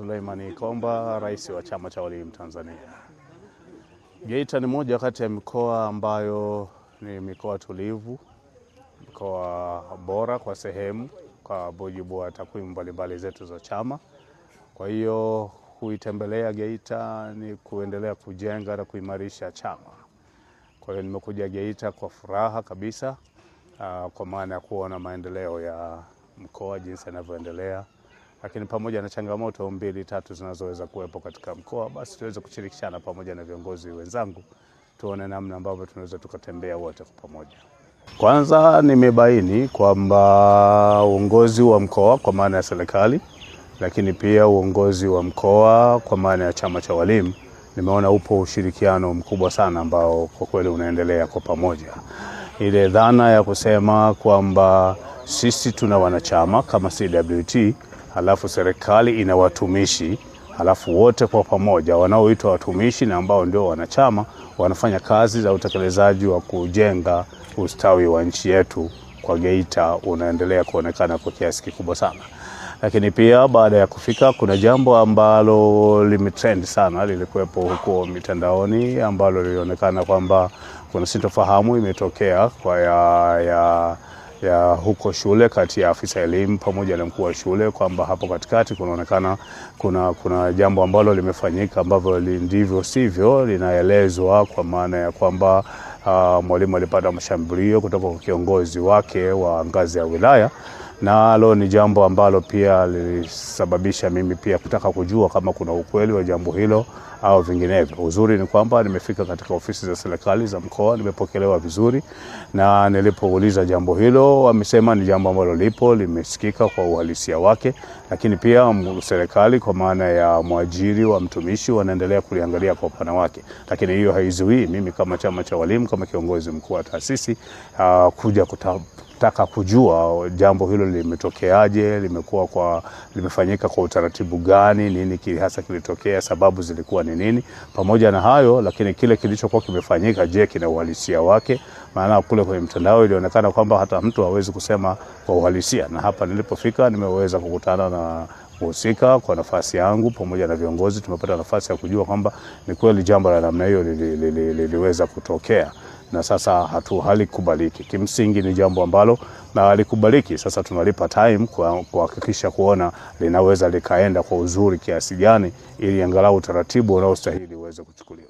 Suleiman Komba, rais wa Chama cha Walimu Tanzania. Geita ni moja kati ya mikoa ambayo ni mikoa tulivu, mikoa bora kwa sehemu, kwa mujibu wa takwimu mbalimbali zetu za chama. Kwa hiyo kuitembelea Geita ni kuendelea kujenga na kuimarisha chama. Kwa hiyo nimekuja Geita kwa furaha kabisa, kwa maana ya kuona maendeleo ya mkoa jinsi yanavyoendelea, lakini pamoja na changamoto 2-3 zinazoweza kuwepo katika mkoa, basi tuweze kushirikishana pamoja na viongozi wenzangu, tuone namna ambavyo tunaweza tukatembea wote kwa pamoja. Kwanza nimebaini kwamba uongozi wa mkoa kwa maana ya serikali, lakini pia uongozi wa mkoa kwa maana ya chama cha walimu, nimeona upo ushirikiano mkubwa sana ambao kwa kweli unaendelea kwa pamoja. Ile dhana ya kusema kwamba sisi tuna wanachama kama CWT, halafu serikali ina watumishi, halafu wote kwa pamoja wanaoitwa watumishi na ambao ndio wanachama wanafanya kazi za utekelezaji wa kujenga ustawi wa nchi yetu kwa Geita, unaendelea kuonekana kwa kiasi kikubwa sana. Lakini pia baada ya kufika kuna jambo ambalo limetrend sana, lilikuwepo huko mitandaoni, ambalo lilionekana kwamba kuna sintofahamu imetokea kwa ya huko shule kati ya afisa elimu pamoja na mkuu wa shule, kwamba hapo katikati kunaonekana kuna jambo ambalo limefanyika ambavyo ndivyo sivyo linaelezwa, kwa maana ya kwamba mwalimu alipata mashambulio kutoka kwa kiongozi wake wa ngazi ya wilaya, na alo ni jambo ambalo pia lilisababisha mimi pia kutaka kujua kama kuna ukweli wa jambo hilo au vinginevyo. Uzuri ni kwamba nimefika katika ofisi za serikali za mkoa, nimepokelewa vizuri, na nilipouliza jambo hilo wamesema ni jambo ambalo lipo, limesikika kwa uhalisia wake, lakini pia serikali kwa maana ya mwajiri wa mtumishi wanaendelea kuliangalia kwa upana wake. Lakini hiyo haizuii mimi kama chama cha walimu, kama kiongozi mkuu wa taasisi, kuja kutaka kujua jambo hilo limetokeaje, limefanyika kwa utaratibu gani, nini hasa kilitokea, sababu zilikuwa ni nini. Pamoja na hayo, lakini kile kilichokuwa kimefanyika, je, kina uhalisia wake? Maana kule kwenye mtandao ilionekana kwamba hata mtu hawezi kusema kwa uhalisia, na hapa nilipofika nimeweza kukutana na kuhusika kwa nafasi yangu pamoja na viongozi, tumepata nafasi ya kujua kwamba ni kweli jambo la namna hiyo liliweza kutokea, na sasa halikubaliki. Kimsingi ni jambo ambalo na halikubaliki. Sasa tunalipa time kuhakikisha kuona linaweza likaenda kwa uzuri kiasi gani, ili angalau utaratibu unaostahili uweze kuchukuliwa.